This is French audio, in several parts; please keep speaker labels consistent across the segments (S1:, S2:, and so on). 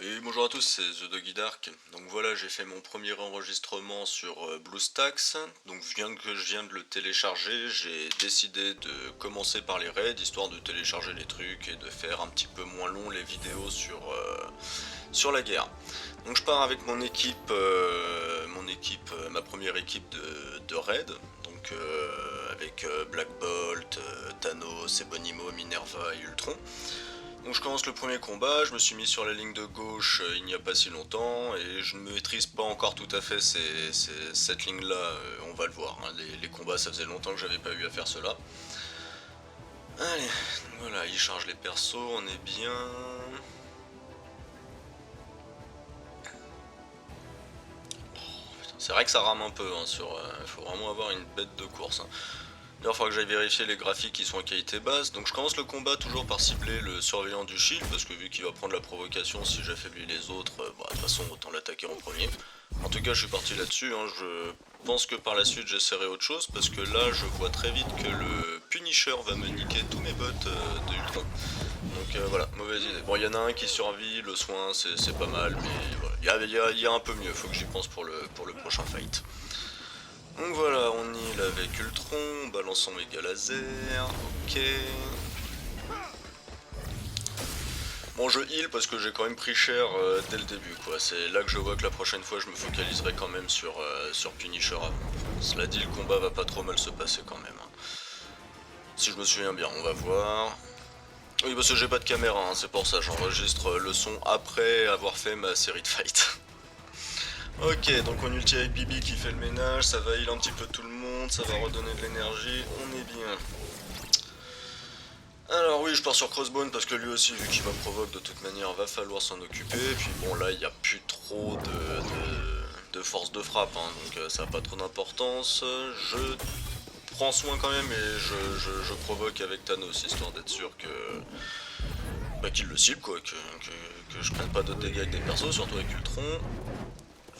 S1: Oui, bonjour à tous, c'est The Doggy Dark. Donc voilà, j'ai fait mon premier enregistrement sur BlueStacks. Donc je viens de le télécharger, j'ai décidé de commencer par les raids, histoire de télécharger les trucs et de faire un petit peu moins long les vidéos sur la guerre. Donc je pars avec ma première équipe de raid. Donc avec Black Bolt, Thanos, Ebonimo, Minerva et Ultron. Donc je commence le premier combat, je me suis mis sur la ligne de gauche il n'y a pas si longtemps et je ne maîtrise pas encore tout à fait cette ligne là, on va le voir, hein. Les combats ça faisait longtemps que j'avais pas eu à faire cela. Allez, voilà, il charge les persos, on est bien. C'est vrai que ça rame un peu, hein, faut vraiment avoir une bête de course, hein. D'ailleurs, il faudra que j'aille vérifier les graphiques qui sont en qualité basse. Donc je commence le combat toujours par cibler le surveillant du shield, parce que vu qu'il va prendre la provocation si j'affaiblis les autres, bah, de toute façon autant l'attaquer en premier. En tout cas je suis parti là-dessus, hein. Je pense que par la suite j'essaierai autre chose, parce que là je vois très vite que le Punisher va me niquer tous mes bots de Ultron. Donc voilà, mauvaise idée. Bon, il y en a un qui survit, le soin c'est pas mal, mais voilà. Il y a un peu mieux, faut que j'y pense pour le prochain fight. Donc voilà, on heal avec Ultron, balançons méga laser, ok. Bon, je heal parce que j'ai quand même pris cher dès le début, quoi. C'est là que je vois que la prochaine fois je me focaliserai quand même sur Punisher avant. Cela dit, le combat va pas trop mal se passer quand même, hein. Si je me souviens bien, on va voir. Oui, parce que j'ai pas de caméra, hein, c'est pour ça, j'enregistre le son après avoir fait ma série de fights. Ok, donc on ulti avec Bibi qui fait le ménage, ça va heal un petit peu tout le monde, ça va redonner de l'énergie, on est bien. Alors oui, je pars sur Crossbone parce que lui aussi, vu qu'il va provoque de toute manière, va falloir s'en occuper. Et puis bon, là, il n'y a plus trop de force de frappe, hein, donc ça n'a pas trop d'importance. Je prends soin quand même et je provoque avec Thanos, histoire d'être sûr que bah, qu'il le cible, quoi, que je prenne pas de dégâts avec des persos, surtout avec Ultron.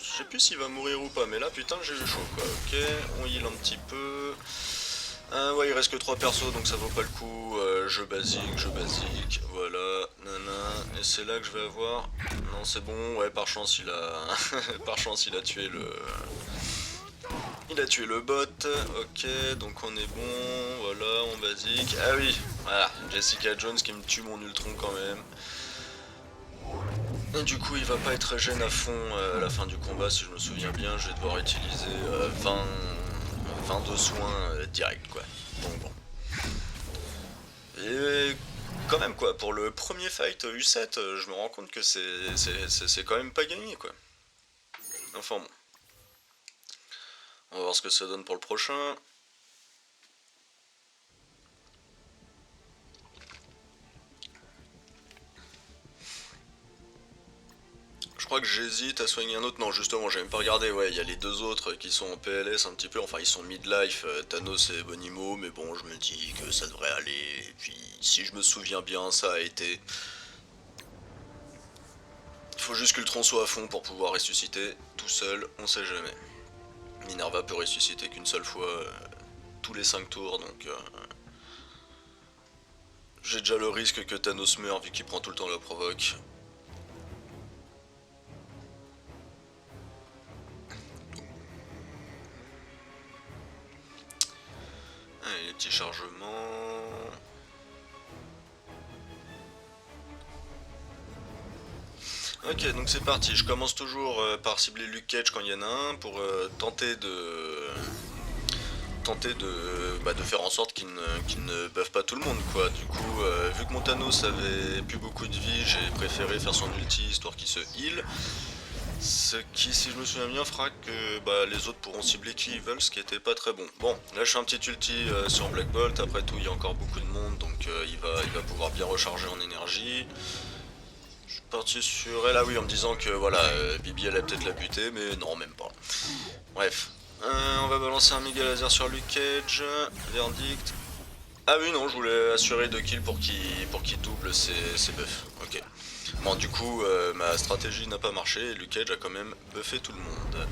S1: Je sais plus s'il va mourir ou pas, mais là, putain, j'ai eu chaud, quoi. Ok, on heal un petit peu. Ouais, il reste que 3 persos donc ça vaut pas le coup. Je basique, voilà, nana. Et c'est là que je vais avoir. Non, c'est bon, ouais, par chance il a. Par chance il a tué le. Il a tué le bot, ok, donc on est bon, voilà, on basique. Ah oui, voilà, Jessica Jones qui me tue mon Ultron quand même. Et du coup, il va pas être gêne à fond à la fin du combat, si je me souviens bien. Je vais devoir utiliser 20 de soins direct, quoi. Donc bon. Et quand même, quoi, pour le premier fight U7, je me rends compte que c'est quand même pas gagné, quoi. Enfin bon. On va voir ce que ça donne pour le prochain. Je crois que j'hésite à soigner un autre. Non, justement, j'ai même pas regardé. Ouais, il y a les deux autres qui sont en PLS un petit peu. Enfin, ils sont midlife, Thanos et Bonimo. Mais bon, je me dis que ça devrait aller. Et puis, si je me souviens bien, ça a été. Il faut juste que le tronc soit à fond pour pouvoir ressusciter. Tout seul, on sait jamais. Minerva peut ressusciter qu'une seule fois tous les 5 tours, donc j'ai déjà le risque que Thanos meure vu qu'il prend tout le temps la provoque. Allez, les petits chargements. Ok, donc c'est parti. Je commence toujours par cibler Luke Cage quand il y en a un pour tenter de faire en sorte qu'il ne buffe pas tout le monde, quoi. Du coup, vu que mon Thanos avait plus beaucoup de vie, j'ai préféré faire son ulti histoire qu'il se heal. Ce qui, si je me souviens bien, fera que bah, les autres pourront cibler qui ils veulent, ce qui était pas très bon. Bon, là je fais un petit ulti sur Black Bolt, après tout il y a encore beaucoup de monde, donc il va pouvoir bien recharger en énergie. Je suis parti sur elle, ah oui, en me disant que voilà, Bibi allait peut-être la buter, mais non, même pas. Bref, on va balancer un méga laser sur Luke Cage, verdict. Ah oui, non, je voulais assurer 2 kills pour qu'il double ses buffs, ok. Bon, du coup, ma stratégie n'a pas marché et Luke Cage a quand même buffé tout le monde.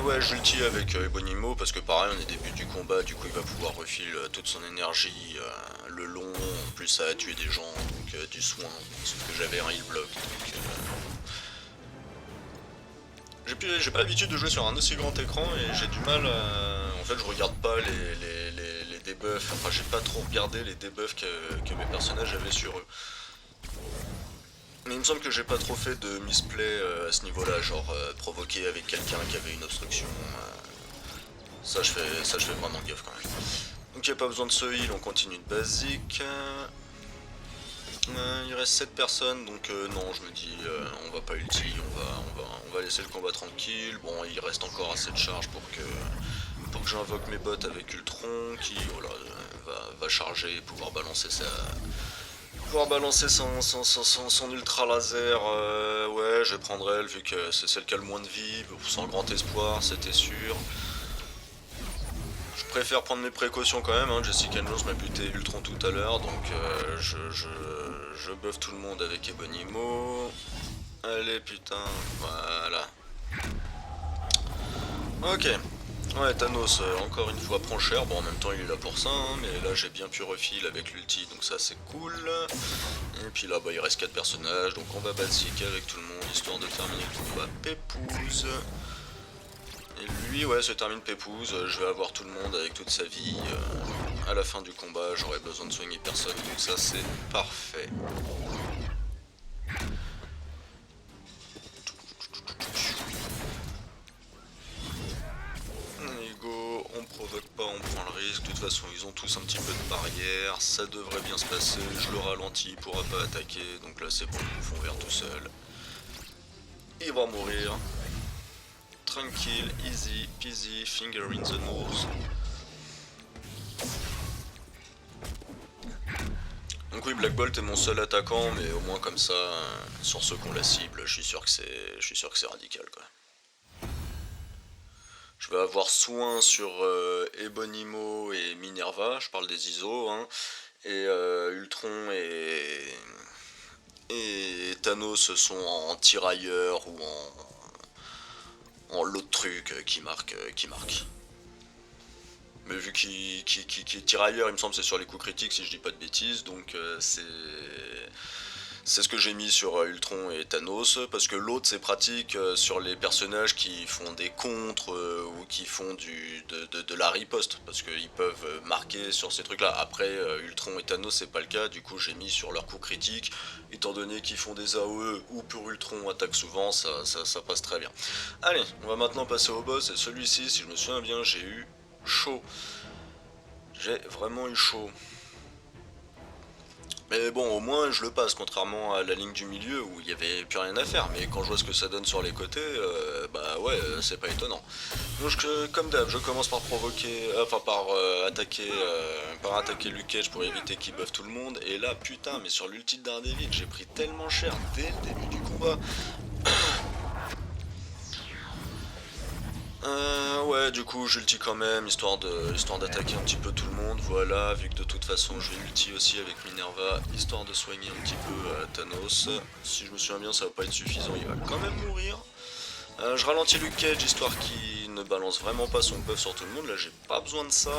S1: Ouais, j'ulti avec Ebonimo parce que pareil, on est début du combat, du coup il va pouvoir refiler toute son énergie le long. En plus, ça a tué des gens, donc du soin. Sauf que j'avais un heal block, donc j'ai pas l'habitude de jouer sur un aussi grand écran et j'ai du mal à... En fait, je regarde pas les debuffs, enfin j'ai pas trop regardé les debuffs que mes personnages avaient sur eux. Mais il me semble que j'ai pas trop fait de misplay à ce niveau-là, genre provoquer avec quelqu'un qui avait une obstruction. Ça je fais vraiment gaffe quand même. Donc il n'y a pas besoin de ce heal, on continue de basique. Il reste 7 personnes, donc non, je me dis, on va pas ulti, on va laisser le combat tranquille. Bon, il reste encore assez de charge pour que j'invoque mes bots avec Ultron, qui voilà, va charger et pouvoir balancer son ultra laser. Ouais, je vais prendre elle, vu que c'est celle qui a le moins de vie, sans grand espoir, c'était sûr. Je préfère prendre mes précautions quand même, hein. Jessica Jones m'a buté Ultron tout à l'heure, donc je buff tout le monde avec Ebonimo. Allez putain, voilà. Ok. Ouais, Thanos, encore une fois, prend cher. Bon, en même temps, il est là pour ça, hein, mais là, j'ai bien pu refill avec l'ulti, donc ça, c'est cool. Et puis là, bah, il reste 4 personnages, donc on va basiquer avec tout le monde, histoire de terminer le combat pépouze. Et lui, ouais, se termine pépouze. Je vais avoir tout le monde avec toute sa vie. À la fin du combat, j'aurai besoin de soigner personne, donc ça, c'est parfait. Allez, go, on provoque pas, on prend le risque. De toute façon, ils ont tous un petit peu de barrière. Ça devrait bien se passer. Je le ralentis, il pourra pas attaquer. Donc là, c'est bon, fond vert tout seul. Il va mourir. Tranquille, easy, peasy, finger in the nose. Donc oui, Black Bolt est mon seul attaquant, mais au moins comme ça, sur ceux qu'on la cible, je suis sûr que c'est radical quoi. Je vais avoir soin sur Ebonimo et Minerva, je parle des ISO, hein, et Ultron et Thanos sont en tirailleur ou en lot de trucs qui marquent. Mais vu qu'il est tirailleur, il me semble que c'est sur les coups critiques si je dis pas de bêtises, donc c'est ce que j'ai mis sur Ultron et Thanos, parce que l'autre c'est pratique sur les personnages qui font des contres ou qui font de la riposte, parce qu'ils peuvent marquer sur ces trucs là. Après Ultron et Thanos c'est pas le cas, du coup j'ai mis sur leurs coups critiques, étant donné qu'ils font des AOE ou pour Ultron attaque souvent, ça passe très bien. Allez, on va maintenant passer au boss, et celui-ci si je me souviens bien j'ai eu chaud. J'ai vraiment eu chaud. Mais bon, au moins je le passe, contrairement à la ligne du milieu où il n'y avait plus rien à faire. Mais quand je vois ce que ça donne sur les côtés, bah ouais, c'est pas étonnant. Donc comme d'hab, je commence par provoquer, enfin par attaquer Luke Cage pour éviter qu'il buffe tout le monde. Et là, putain, mais sur l'ulti de Daredevil, j'ai pris tellement cher dès le début du combat. Ouais, du coup, j'ulti quand même, histoire d'attaquer un petit peu tout le monde, voilà, vu que de toute façon, je vais ulti aussi avec Minerva, histoire de soigner un petit peu Thanos. Si je me souviens bien, ça va pas être suffisant, il va quand même mourir. Je ralentis Luke Cage, histoire qu'il ne balance vraiment pas son buff sur tout le monde, là j'ai pas besoin de ça.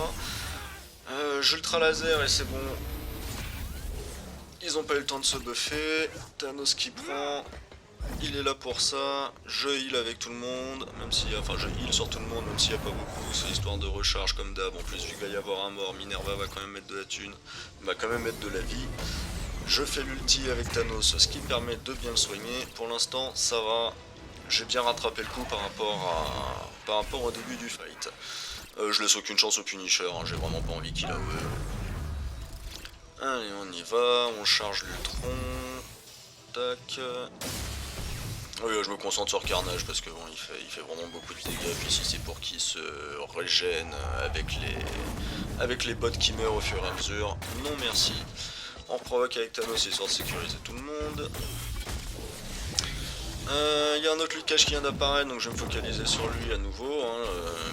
S1: J'ultra laser et c'est bon. Ils ont pas eu le temps de se buffer, Thanos qui prend... Il est là pour ça, je heal avec tout le monde, même si, enfin je heal sur tout le monde, même s'il n'y a pas beaucoup, c'est histoire de recharge comme d'hab. En plus, vu qu'il va y avoir un mort, Minerva va quand même mettre de la thune, va quand même mettre de la vie. Je fais l'ulti avec Thanos, ce qui me permet de bien le soigner. Pour l'instant, ça va, j'ai bien rattrapé le coup par rapport au début du fight. Je laisse aucune chance au Punisher, hein, j'ai vraiment pas envie qu'il a. Allez, on y va, on charge l'Ultron. Tac. Oui, je me concentre sur Carnage parce que bon, il fait vraiment beaucoup de dégâts. Puis si c'est pour qu'il se régène avec les bots qui meurent au fur et à mesure, non merci. On provoque avec Thanos histoire de sécuriser tout le monde. Il y a un autre Lucas qui vient d'apparaître, donc je vais me focaliser sur lui à nouveau. Hein.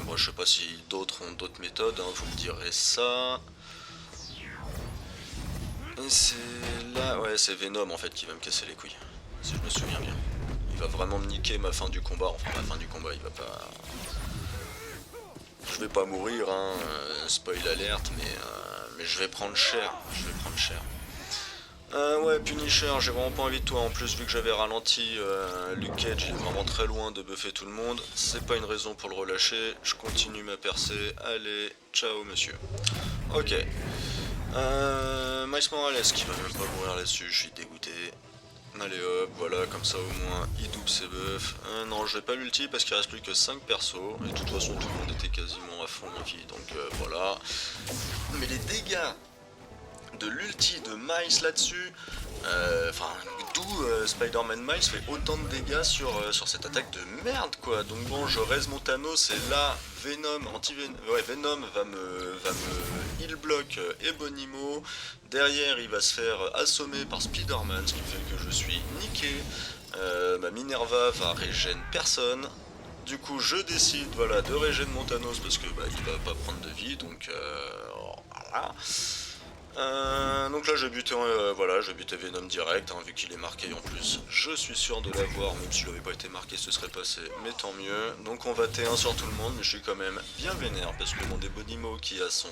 S1: Bon, je sais pas si d'autres ont d'autres méthodes, hein, vous me direz ça. Et c'est là, ouais, c'est Venom en fait qui va me casser les couilles, si je me souviens bien. Il va vraiment me niquer ma fin du combat. Enfin, ma fin du combat, il va pas... Je vais pas mourir, hein, spoil alerte, mais je vais prendre cher. Je vais prendre cher. Ouais, Punisher, j'ai vraiment pas envie de toi. En plus, vu que j'avais ralenti Luke Cage, il est vraiment très loin de buffer tout le monde. C'est pas une raison pour le relâcher. Je continue ma percée. Allez, ciao, monsieur. Ok. Miles Morales qui va même pas mourir là-dessus, je suis dégoûté. Allez hop, voilà, comme ça au moins il double ses buffs. Non, je vais pas l'ulti parce qu'il reste plus que 5 persos. Et de toute façon, tout le monde était quasiment à fond vie, donc voilà. Mais les dégâts de l'ulti de Miles là-dessus, enfin, d'où Spider-Man Miles fait autant de dégâts sur cette attaque de merde, quoi. Donc bon, je raise mon Thanos et là, Venom, Venom va me heal block Ebonimo. Derrière, il va se faire assommer par Spider-Man, ce qui fait que je suis niqué. Ma Minerva va régène personne. Du coup, je décide, voilà, de régène mon Thanos parce que bah, il va pas prendre de vie, donc voilà. Donc là j'ai buté, voilà, j'ai buté Venom direct, hein, vu qu'il est marqué en plus. Je suis sûr de l'avoir, même s'il n'avait pas été marqué ce serait passé, mais tant mieux. Donc on va T1 sur tout le monde, mais je suis quand même bien vénère, parce que mon Ebonimo qui a son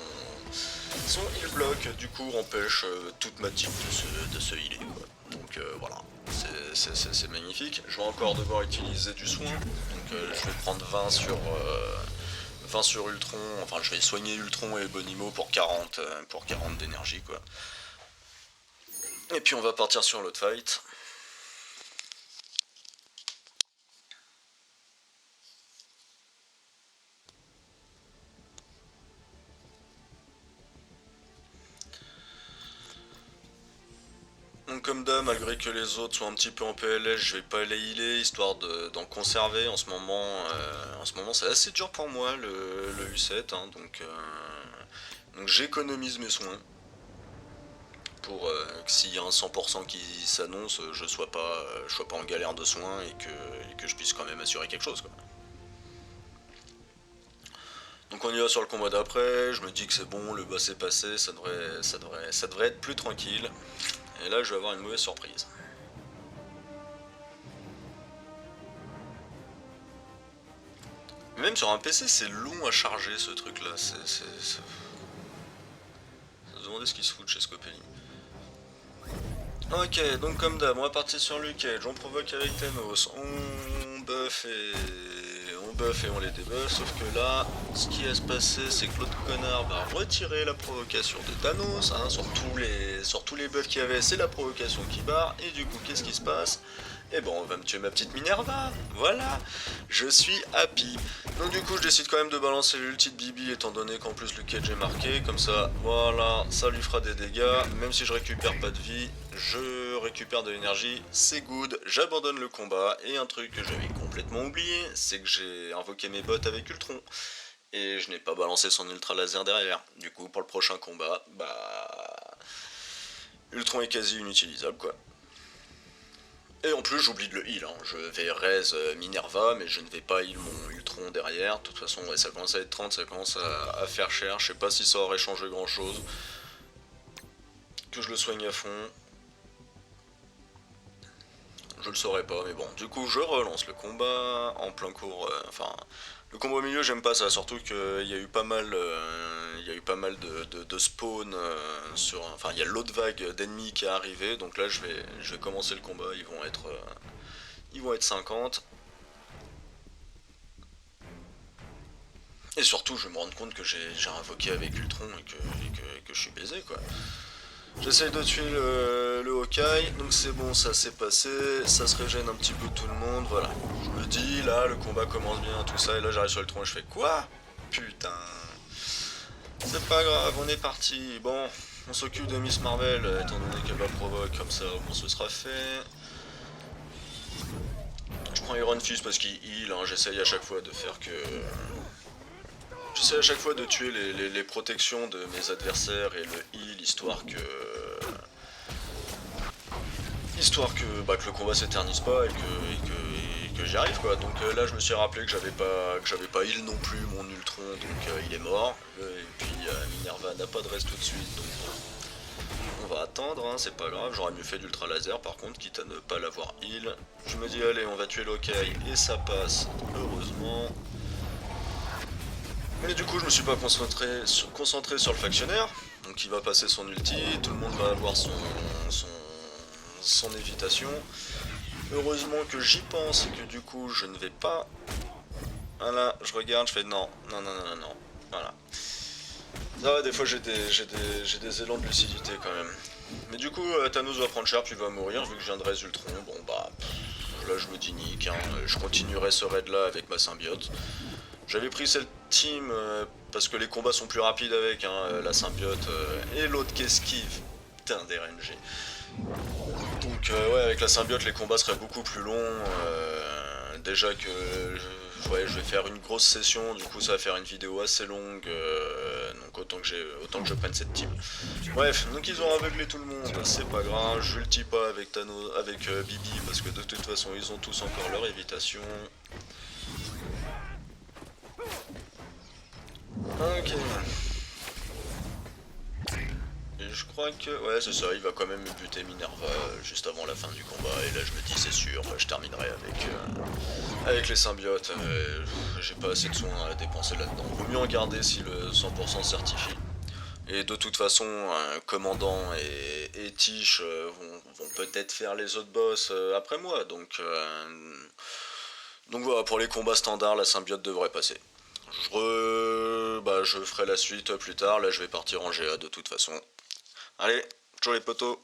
S1: heal block, du coup empêche toute ma team de se healer, quoi. Donc voilà, c'est magnifique. Je vais encore devoir utiliser du soin, donc je vais prendre 20 sur Ultron, enfin je vais soigner Ultron et Ebonimo pour 40 d'énergie, quoi. Et puis on va partir sur l'autre fight. Donc comme d'hab, malgré que les autres soient un petit peu en PLS, je vais pas les healer, histoire d'en conserver. En ce moment c'est assez dur pour moi le U7, hein, donc j'économise mes soins. Pour que s'il y a un 100% qui s'annonce, je sois pas en galère de soins et que je puisse quand même assurer quelque chose, quoi. Donc on y va sur le combat d'après, je me dis que c'est bon, le boss est passé, ça devrait être plus tranquille. Et là je vais avoir une mauvaise surprise. Même sur un PC c'est long à charger ce truc là, ça se demander ce qui se fout chez Scopelli. Ok, donc comme d'hab, on va partir sur Luke Cage, on provoque avec Thanos, on buff et on les débuff, sauf que là, ce qui va se passer, c'est que l'autre connard va retirer la provocation de Thanos, hein, sur tous les buffs qu'il y avait, c'est la provocation qui barre, et du coup, qu'est-ce qui se passe? Et bon, on va me tuer ma petite Minerva, voilà, je suis happy. Donc du coup, je décide quand même de balancer l'ulti de Bibi, étant donné qu'en plus le Cage est marqué, comme ça, voilà, ça lui fera des dégâts, même si je récupère pas de vie, je récupère de l'énergie, c'est good, j'abandonne le combat, et un truc que j'avais complètement oublié, c'est que j'ai invoqué mes bots avec Ultron, et je n'ai pas balancé son ultra laser derrière. Du coup, pour le prochain combat, bah... Ultron est quasi inutilisable, quoi. Et en plus j'oublie de le heal, hein. Je vais raise Minerva mais je ne vais pas heal mon Ultron derrière. De toute façon ouais, ça commence à être 30, ça commence à faire cher, je sais pas si ça aurait changé grand chose. Que je le soigne à fond. Je le saurais pas mais bon, du coup je relance le combat en plein cours, enfin... Le combat au milieu j'aime pas ça, surtout qu'il y a eu pas mal, de spawn sur... Enfin il y a l'autre vague d'ennemis qui est arrivée, donc là je vais commencer le combat, ils vont être 50. Et surtout je vais me rendre compte que j'ai invoqué avec Ultron et que je suis baisé, quoi. J'essaye de tuer le Hawkeye, donc c'est bon, ça s'est passé, ça se régène un petit peu tout le monde, voilà. Je me dis, là, le combat commence bien, tout ça, et là j'arrive sur le tronc et je fais quoi? Putain. C'est pas grave, on est parti. Bon, on s'occupe de Miss Marvel, étant donné qu'elle va provoque, comme ça, au moins ce sera fait. Je prends Iron Fist parce qu'il heal, hein, j'essaye à chaque fois de faire que... J'essaie à chaque fois de tuer les protections de mes adversaires et le heal, histoire que le combat s'éternise pas et que j'y arrive, quoi. Donc là je me suis rappelé que j'avais pas heal non plus mon Ultron, donc il est mort. Et puis Minerva n'a pas de reste tout de suite, donc on va attendre, hein, c'est pas grave, j'aurais mieux fait d'ultra laser par contre, quitte à ne pas l'avoir heal. Je me dis allez, on va tuer Lokai et ça passe, heureusement. Mais du coup je me suis pas concentré sur le factionnaire, donc il va passer son ulti, tout le monde va avoir son évitation. Heureusement que j'y pense et que du coup je ne vais pas... Voilà, je regarde, je fais non, non, non, non, non, non. Voilà. Ça va, des fois j'ai des élans de lucidité quand même. Mais du coup, Thanos va prendre cher puis va mourir vu que je viens de Résultron. Bon bah, là je me dis nique, hein, je continuerai ce raid là avec ma symbiote. J'avais pris cette team parce que les combats sont plus rapides avec la symbiote et l'autre qui esquive. Putain, des RNG. Donc ouais, avec la symbiote les combats seraient beaucoup plus longs. Déjà que ouais, je vais faire une grosse session, du coup ça va faire une vidéo assez longue, donc autant que je prenne cette team. Bref, donc ils ont aveuglé tout le monde, c'est pas grave, je ulti pas avec Thanos, avec Bibi parce que de toute façon ils ont tous encore leur évitation. Ok. Et je crois que... Ouais, c'est ça, il va quand même me buter Minerva juste avant la fin du combat. Et là, je me dis, c'est sûr, je terminerai avec les symbiotes. J'ai pas assez de soins à dépenser là-dedans. Vaut mieux en garder si le 100% certifie. Et de toute façon, Commandant et Tish vont peut-être faire les autres boss après moi. Donc voilà, pour les combats standards, la symbiote devrait passer. Je ferai la suite plus tard. Là, je vais partir en GA de toute façon. Allez, ciao les potos.